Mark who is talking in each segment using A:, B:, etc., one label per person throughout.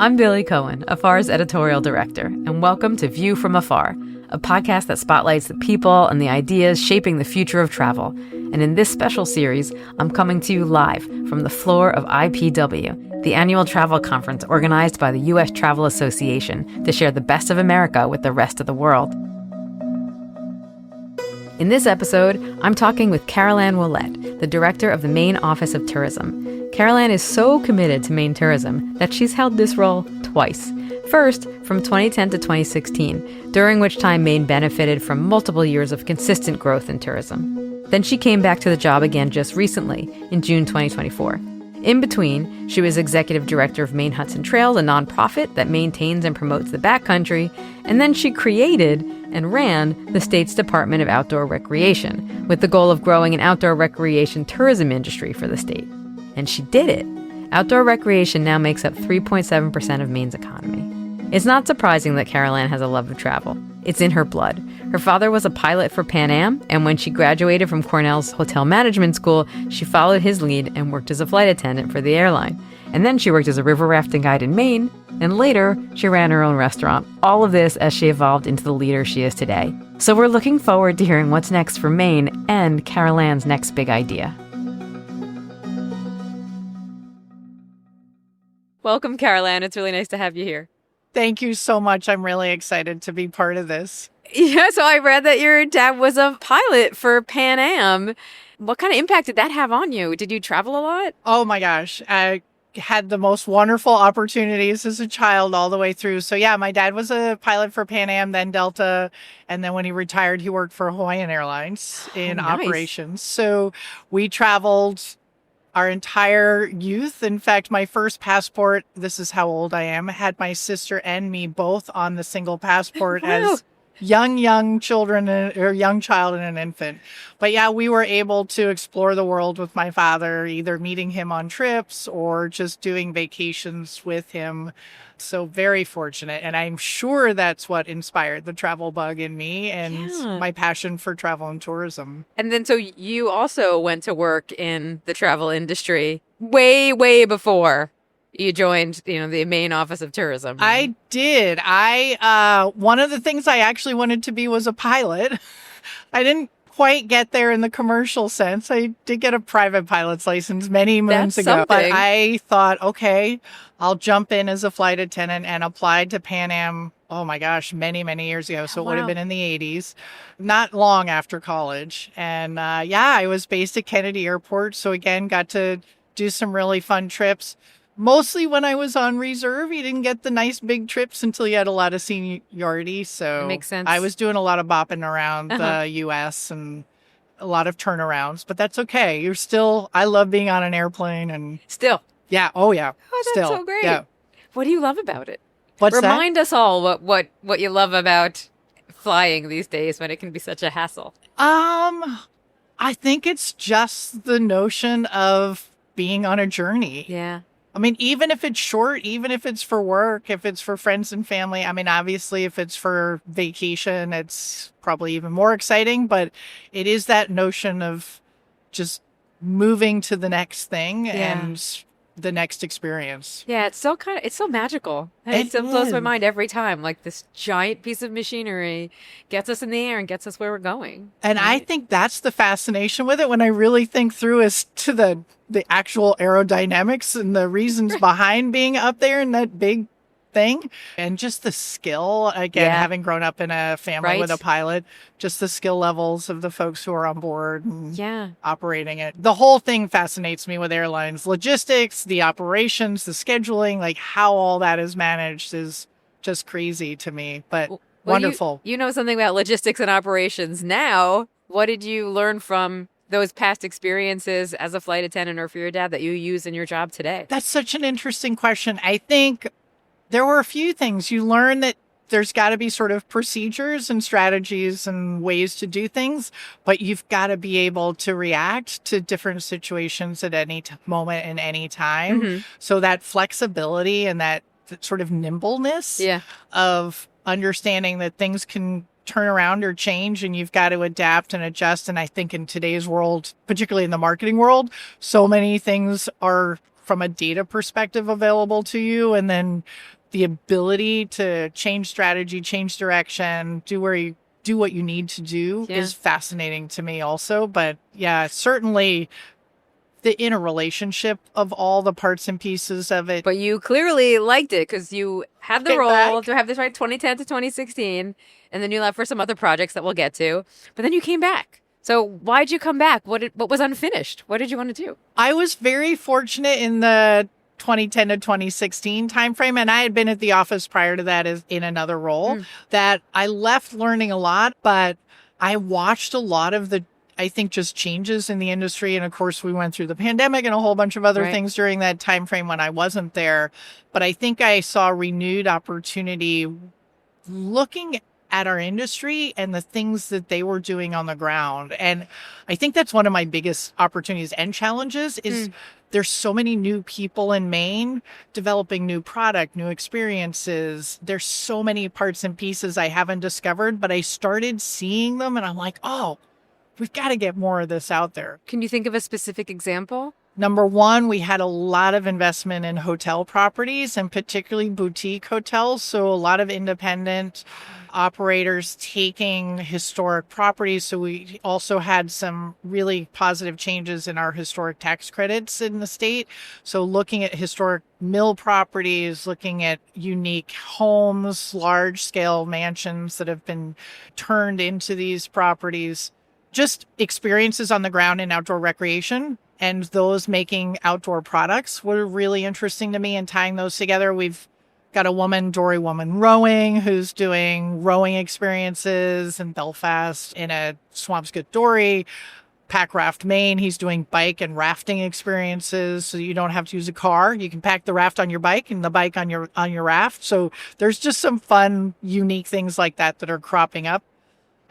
A: I'm Billy Cohen, Afar's editorial director, and welcome to View from Afar, a podcast that spotlights the people and the ideas shaping the future of travel. And in this special series, I'm coming to you live from the floor of IPW, the annual travel conference organized by the U.S. Travel Association to share the best of America with the rest of the world. In this episode, I'm talking with Carolann Ouellette, the director of the Maine Office of Tourism. Carolann is so committed to Maine tourism that she's held this role twice. First, from 2010 to 2016, during which time Maine benefited from multiple years of consistent growth in tourism. Then she came back to the job again just recently, in June 2024. In between, she was executive director of Maine Hudson Trails, a nonprofit that maintains and promotes the backcountry, and then she created and ran the state's Department of Outdoor Recreation, with the goal of growing an outdoor recreation tourism industry for the state. And she did it. Outdoor recreation now makes up 3.7% of Maine's economy. It's not surprising that Carolann has a love of travel. It's in her blood. Her father was a pilot for Pan Am, and when she graduated from Cornell's hotel management school, she followed his lead and worked as a flight attendant for the airline. And then she worked as a river rafting guide in Maine, and later she ran her own restaurant. All of this as she evolved into the leader she is today. So we're looking forward to hearing what's next for Maine and Carolann's next big idea. Welcome, Carolann. It's really nice to have you here.
B: Thank you so much. I'm really excited to be part of this.
A: Yeah, so I read that your dad was a pilot for Pan Am. What kind of impact did that have on you? Did you travel a lot?
B: Oh my gosh. I had the most wonderful opportunities as a child all the way through. So yeah, my dad was a pilot for Pan Am, then Delta. And then when he retired, he worked for Hawaiian Airlines in operations. So we traveled our entire youth. In fact, my first passport, this is how old I am, had my sister and me both on the single passport as young children, or young child and an infant. But yeah, we were able to explore the world with my father, either meeting him on trips or just doing vacations with him. So very fortunate. And I'm sure that's what inspired the travel bug in me and my passion for travel and tourism.
A: And then so you also went to work in the travel industry way before you joined, the Maine Office of Tourism.
B: I did. One of the things I actually wanted to be was a pilot. I didn't quite get there in the commercial sense. I did get a private pilot's license many moons ago. But I thought, okay, I'll jump in as a flight attendant and applied to Pan Am, oh my gosh, many years ago. So it would have been in the 80s, not long after college. And I was based at Kennedy Airport. So again, got to do some really fun trips. Mostly when I was on reserve, you didn't get the nice big trips until you had a lot of seniority. So
A: that makes sense.
B: I was doing a lot of bopping around the U.S. and a lot of turnarounds, but that's okay. I love being on an airplane and
A: still.
B: Yeah. Oh yeah.
A: Oh, that's
B: still.
A: So great.
B: Yeah.
A: What do you love about it?
B: Remind
A: us all what you love about flying these days when it can be such a hassle.
B: I think it's just the notion of being on a journey.
A: Yeah.
B: I mean, even if it's short, even if it's for work, if it's for friends and family, I mean, obviously, if it's for vacation, it's probably even more exciting, but it is that notion of just moving to the next thing and the next experience.
A: Yeah, it's so magical. It still blows my mind every time. Like this giant piece of machinery gets us in the air and gets us where we're going.
B: And right? I think that's the fascination with it when I really think through as to the actual aerodynamics and the reasons behind being up there in that big thing. And just the skill, again, having grown up in a family with a pilot, just the skill levels of the folks who are on board and operating it. The whole thing fascinates me with airlines. Logistics, the operations, the scheduling, like how all that is managed is just crazy to me, but wonderful.
A: You know something about logistics and operations now. What did you learn from those past experiences as a flight attendant or for your dad that you use in your job today?
B: That's such an interesting question. I think there were a few things. You learn that there's got to be sort of procedures and strategies and ways to do things, but you've got to be able to react to different situations at any moment and any time. Mm-hmm. So that flexibility and that sort of nimbleness of understanding that things can turn around or change and you've got to adapt and adjust. And I think in today's world, particularly in the marketing world, so many things are from a data perspective available to you, and then the ability to change strategy, change direction, do what you need to do is fascinating to me also. But yeah, certainly the interrelationship of all the parts and pieces of it.
A: But you clearly liked it because you had the role to have this right 2010 to 2016, and then you left for some other projects that we'll get to. But then you came back. So why'd you come back? What was unfinished? What did you want to do?
B: I was very fortunate in the 2010 to 2016 timeframe, and I had been at the office prior to that as in another role, that I left learning a lot, but I watched a lot of the, I think, just changes in the industry. And of course, we went through the pandemic and a whole bunch of other things during that time frame when I wasn't there. But I think I saw renewed opportunity looking at our industry and the things that they were doing on the ground. And I think that's one of my biggest opportunities and challenges is there's so many new people in Maine developing new product, new experiences. There's so many parts and pieces I haven't discovered, but I started seeing them and I'm like, oh, we've got to get more of this out there.
A: Can you think of a specific example?
B: Number one, we had a lot of investment in hotel properties and particularly boutique hotels. So a lot of independent operators taking historic properties. So we also had some really positive changes in our historic tax credits in the state. So looking at historic mill properties, looking at unique homes, large scale mansions that have been turned into these properties, just experiences on the ground in outdoor recreation. And those making outdoor products were really interesting to me, and tying those together. We've got a woman, Dory Woman Rowing, who's doing rowing experiences in Belfast in a Swampscott Dory. Pack Raft Maine, he's doing bike and rafting experiences, so you don't have to use a car. You can pack the raft on your bike and the bike on your raft. So there's just some fun, unique things like that are cropping up.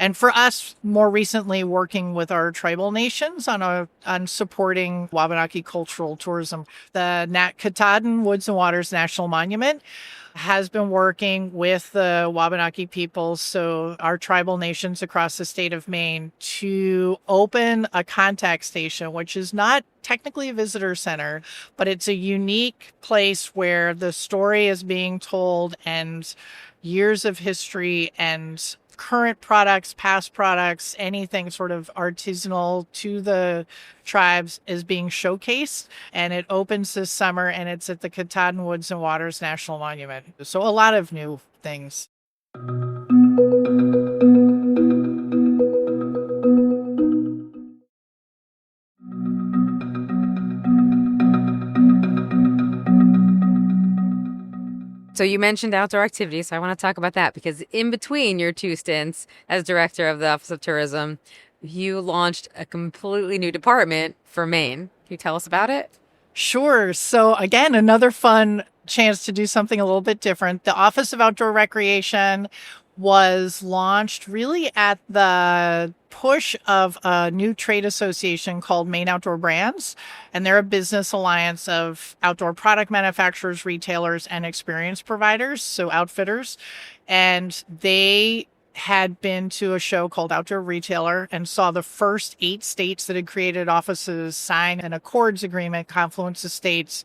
B: And for us, more recently, working with our tribal nations on supporting Wabanaki cultural tourism. The Nat Katahdin Woods and Waters National Monument has been working with the Wabanaki people, so our tribal nations across the state of Maine, to open a contact station, which is not technically a visitor center, but it's a unique place where the story is being told and years of history and current products, past products, anything sort of artisanal to the tribes is being showcased. And it opens this summer, and it's at the Katahdin Woods and Waters National Monument. So a lot of new things.
A: So you mentioned outdoor activities, so I want to talk about that because in between your two stints as director of the Office of Tourism, you launched a completely new department for Maine. Can you tell us about it?
B: Sure. So again, another fun chance to do something a little bit different. The Office of Outdoor Recreation was launched really at the push of a new trade association called Maine Outdoor Brands. And they're a business alliance of outdoor product manufacturers, retailers, and experience providers, so outfitters. And they had been to a show called Outdoor Retailer and saw the first 8 states that had created offices sign an accords agreement, confluence of states,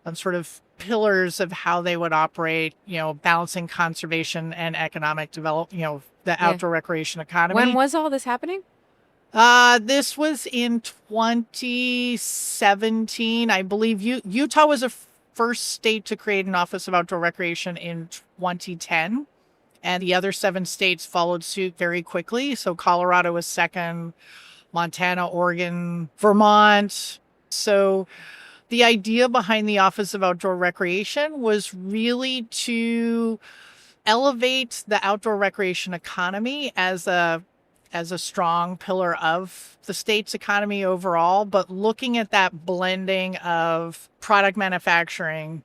B: on sort of pillars of how they would operate, balancing conservation and economic development, the outdoor recreation economy.
A: When was all this happening?
B: This was in 2017. I believe Utah was the first state to create an Office of Outdoor Recreation in 2010. And the other 7 states followed suit very quickly. So Colorado was second, Montana, Oregon, Vermont. So the idea behind the Office of Outdoor Recreation was really to elevate the outdoor recreation economy as a strong pillar of the state's economy overall, but looking at that blending of product manufacturing,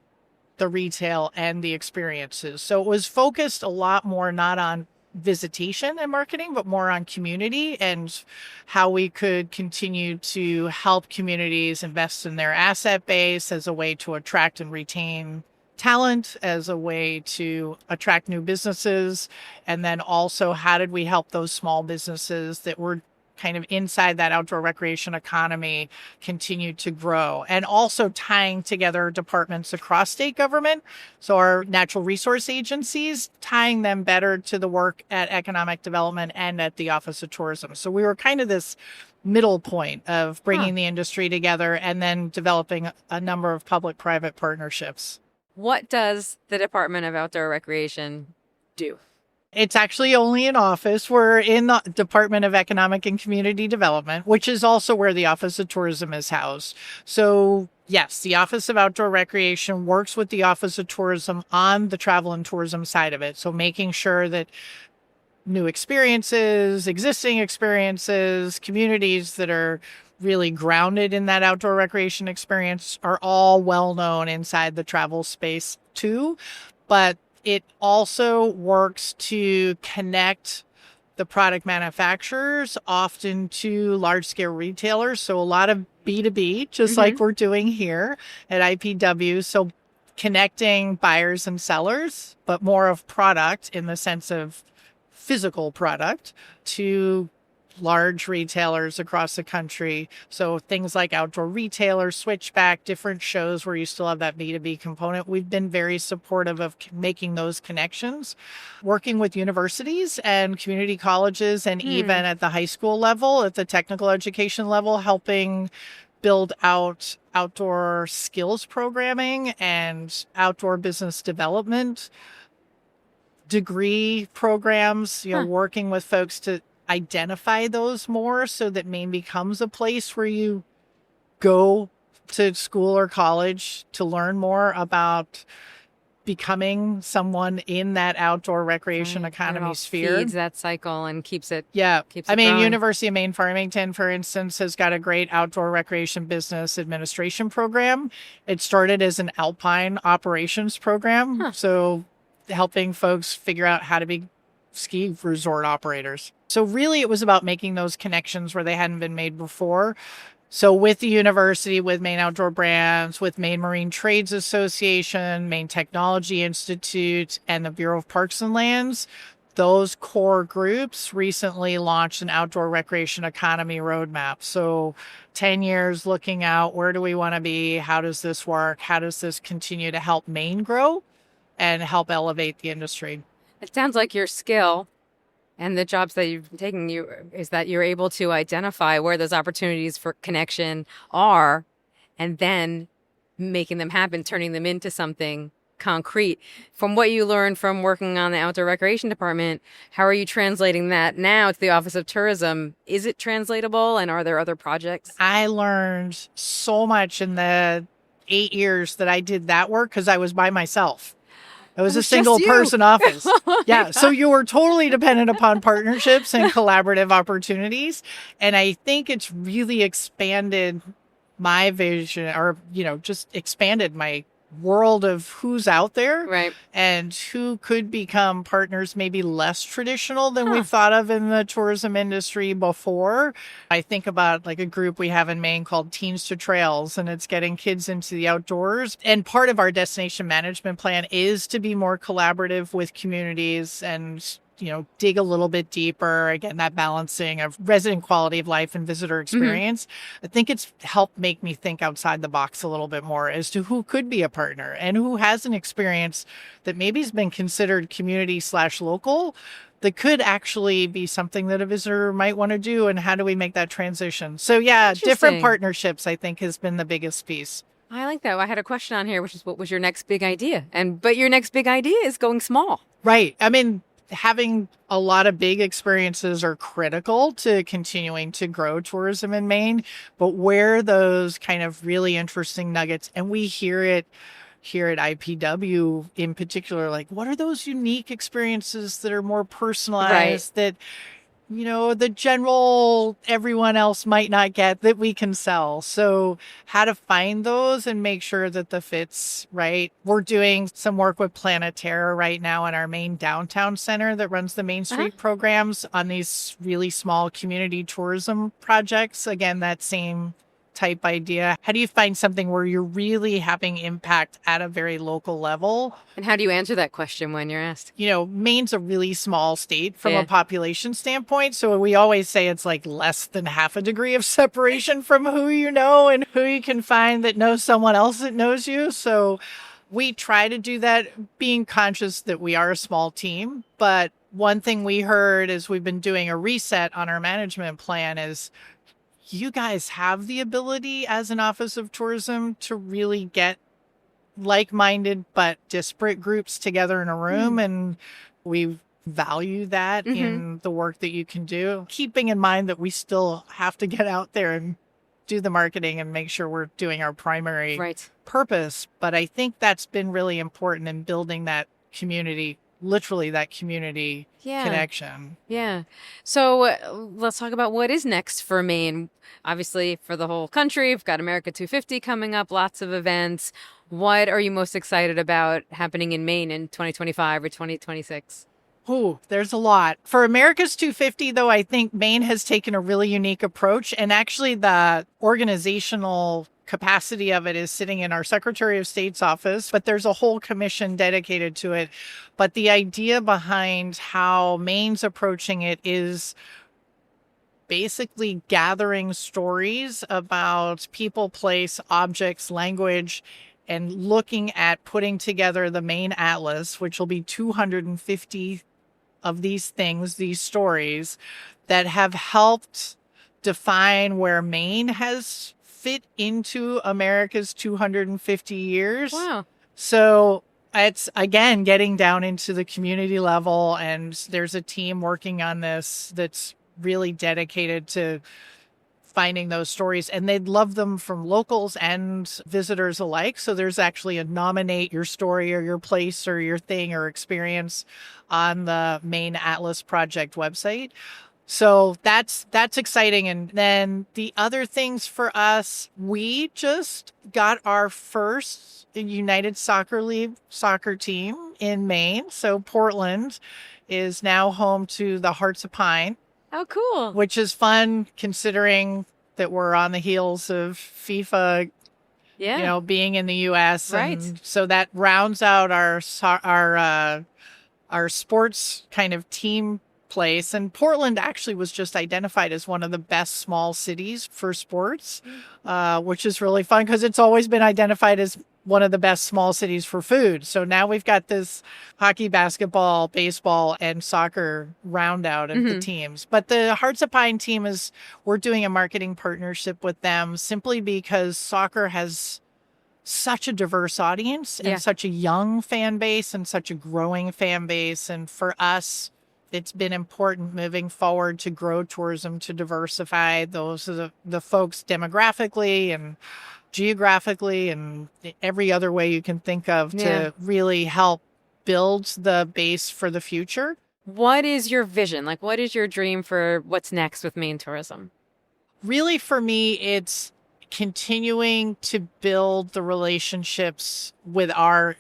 B: the retail, and the experiences. So it was focused a lot more not on visitation and marketing, but more on community and how we could continue to help communities invest in their asset base as a way to attract and retain talent, as a way to attract new businesses. And then also, how did we help those small businesses that were kind of inside that outdoor recreation economy continue to grow, and also tying together departments across state government. So our natural resource agencies, tying them better to the work at economic development and at the Office of Tourism. So we were kind of this middle point of bringing the industry together and then developing a number of public-private partnerships.
A: What does the Department of Outdoor Recreation do?
B: It's actually only an office. We're in the Department of Economic and Community Development, which is also where the Office of Tourism is housed. So yes, the Office of Outdoor Recreation works with the Office of Tourism on the travel and tourism side of it. So making sure that new experiences, existing experiences, communities that are really grounded in that outdoor recreation experience are all well known inside the travel space too. But it also works to connect the product manufacturers often to large scale retailers. So a lot of B2B, just like we're doing here at IPW. So connecting buyers and sellers, but more of product in the sense of physical product to large retailers across the country. So things like outdoor retailers, Switchback, different shows where you still have that B2B component. We've been very supportive of making those connections, working with universities and community colleges, and even at the high school level, at the technical education level, helping build out outdoor skills programming and outdoor business development degree programs, working with folks to identify those more so that Maine becomes a place where you go to school or college to learn more about becoming someone in that outdoor recreation economy sphere.
A: Feeds that cycle and keeps it
B: growing. University of Maine Farmington, for instance, has got a great outdoor recreation business administration program. It started as an alpine operations program. So helping folks figure out how to be ski resort operators. So really it was about making those connections where they hadn't been made before. So with the university, with Maine Outdoor Brands, with Maine Marine Trades Association, Maine Technology Institute, and the Bureau of Parks and Lands, those core groups recently launched an outdoor recreation economy roadmap. So 10 years looking out, where do we want to be? How does this work? How does this continue to help Maine grow and help elevate the industry?
A: It sounds like your skill and the jobs that you've taken is that you're able to identify where those opportunities for connection are and then making them happen, turning them into something concrete. From what you learned from working on the Outdoor Recreation Department, how are you translating that now to the Office of Tourism? Is it translatable, and are there other projects?
B: I learned so much in the 8 years that I did that work because I was by myself. It was a single person office. Yeah. So you were totally dependent upon partnerships and collaborative opportunities. And I think it's really expanded my vision, or, just expanded my world of who's out there,
A: right,
B: and who could become partners maybe less traditional than we've thought of in the tourism industry before. I think about like a group we have in Maine called Teens to Trails, and it's getting kids into the outdoors. And part of our destination management plan is to be more collaborative with communities and dig a little bit deeper. Again, that balancing of resident quality of life and visitor experience. I think it's helped make me think outside the box a little bit more as to who could be a partner and who has an experience that maybe has been considered community/local that could actually be something that a visitor might want to do, and how do we make that transition? So yeah, different partnerships, I think, has been the biggest piece.
A: I like that. I had a question on here, which is, what was your next big idea? But your next big idea is going small.
B: Right. Having a lot of big experiences are critical to continuing to grow tourism in Maine, but where those kind of really interesting nuggets, and we hear it here at IPW in particular, like, what are those unique experiences that are more personalized, that the general everyone else might not get, that we can sell? So how to find those and make sure that the fit's right. We're doing some work with Planeterra right now in our Maine downtown center that runs the Main Street programs on these really small community tourism projects. Again, that same type idea? How do you find something where you're really having impact at a very local level?
A: And how do you answer that question when you're asked?
B: Maine's a really small state from
A: Yeah.
B: a population standpoint. So we always say it's like less than half a degree of separation from who you know and who you can find that knows someone else that knows you. So we try to do that, being conscious that we are a small team. But one thing we heard as we've been doing a reset on our management plan is you guys have the ability as an Office of Tourism to really get like-minded but disparate groups together in a room. And we value that in the work that you can do, keeping in mind that we still have to get out there and do the marketing and make sure we're doing our primary purpose. But I think that's been really important in building that community, literally that community connection.
A: Yeah. So let's talk about what is next for Maine. Obviously, for the whole country, we've got America 250 coming up, lots of events. What are you most excited about happening in Maine in 2025 or 2026?
B: Oh, there's a lot. For America's 250, though, I think Maine has taken a really unique approach. And actually, the organizational capacity of it is sitting in our Secretary of State's office, but there's a whole commission dedicated to it. But the idea behind how Maine's approaching it is basically gathering stories about people, place, objects, language, and looking at putting together the Maine Atlas, which will be 250 of these things, these stories that have helped define where Maine has fit into America's 250 years.
A: Wow.
B: So it's, again, getting down into the community level, and there's a team working on this that's really dedicated to finding those stories, and they'd love them from locals and visitors alike. So there's actually a nominate your story or your place or your thing or experience on the Maine Atlas Project website. So that's exciting. And then the other things for us, we just got our first United Soccer League soccer team in Maine. So Portland is now home to the Hearts of Pine.
A: Oh, cool.
B: Which is fun considering that we're on the heels of FIFA, being in the U.S.
A: Right.
B: And so that rounds out our sports kind of team place. And Portland actually was just identified as one of the best small cities for sports, which is really fun because it's always been identified as one of the best small cities for food. So now we've got this hockey, basketball, baseball, and soccer round out of the teams. But the Hearts of Pine team we're doing a marketing partnership with them simply because soccer has such a diverse audience and such a young fan base and such a growing fan base. And for us, it's been important moving forward to grow tourism, to diversify those are the folks demographically and geographically and every other way you can think of to really help build the base for the future.
A: What is your vision? Like, what is your dream for what's next with Maine tourism?
B: Really, for me, it's continuing to build the relationships with our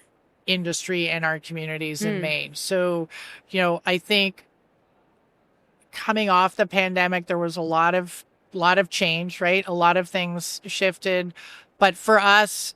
B: industry and our communities in Maine. So, I think coming off the pandemic, there was a lot of change, right? A lot of things shifted. But for us,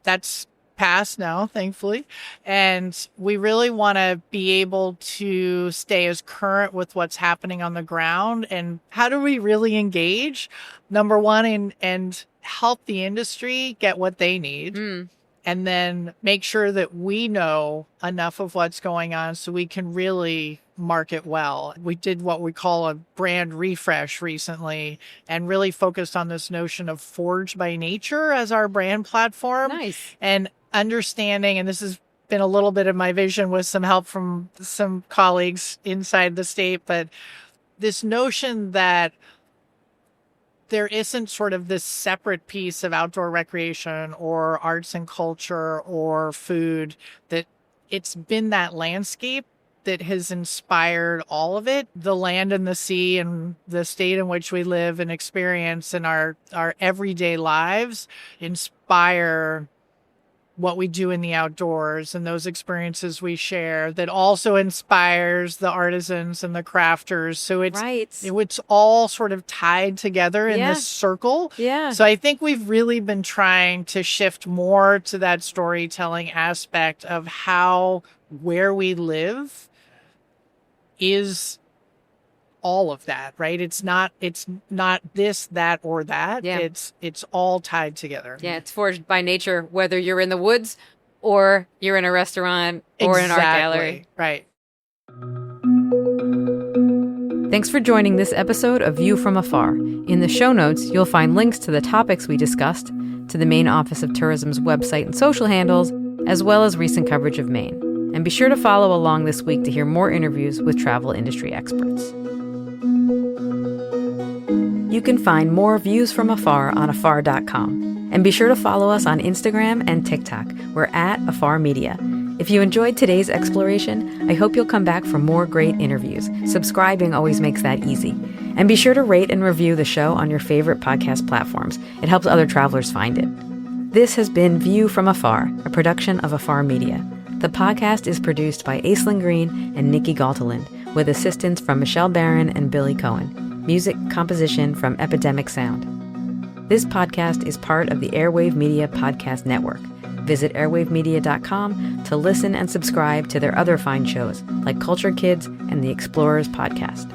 B: that's past now, thankfully. And we really want to be able to stay as current with what's happening on the ground. And how do we really engage? Number one, and help the industry get what they need. And then make sure that we know enough of what's going on so we can really market well. We did what we call a brand refresh recently and really focused on this notion of Forged by Nature as our brand platform.
A: Nice.
B: And understanding, and this has been a little bit of my vision with some help from some colleagues inside the state, but this notion that there isn't sort of this separate piece of outdoor recreation or arts and culture or food, that it's been that landscape that has inspired all of it. The land and the sea and the state in which we live and experience in our everyday lives inspire what we do in the outdoors and those experiences we share that also inspires the artisans and the crafters. So it's all sort of tied together in this circle.
A: Yeah.
B: So I think we've really been trying to shift more to that storytelling aspect of how where we live is all of that, right? It's not this, that, or that.
A: Yeah.
B: It's all tied together.
A: Yeah, it's forged by nature, whether you're in the woods or you're in a restaurant or in an art gallery.
B: Right.
A: Thanks for joining this episode of View from Afar. In the show notes, you'll find links to the topics we discussed, to the Maine Office of Tourism's website and social handles, as well as recent coverage of Maine. And be sure to follow along this week to hear more interviews with travel industry experts. You can find more Views from Afar on afar.com. And be sure to follow us on Instagram and TikTok. We're at Afar Media. If you enjoyed today's exploration, I hope you'll come back for more great interviews. Subscribing always makes that easy. And be sure to rate and review the show on your favorite podcast platforms. It helps other travelers find it. This has been View from Afar, a production of Afar Media. The podcast is produced by Aislinn Green and Nikki Galtalind, with assistance from Michelle Barron and Billy Cohen. Music composition from Epidemic Sound. This podcast is part of the Airwave Media Podcast Network. Visit airwavemedia.com to listen and subscribe to their other fine shows, like Culture Kids and the Explorers Podcast.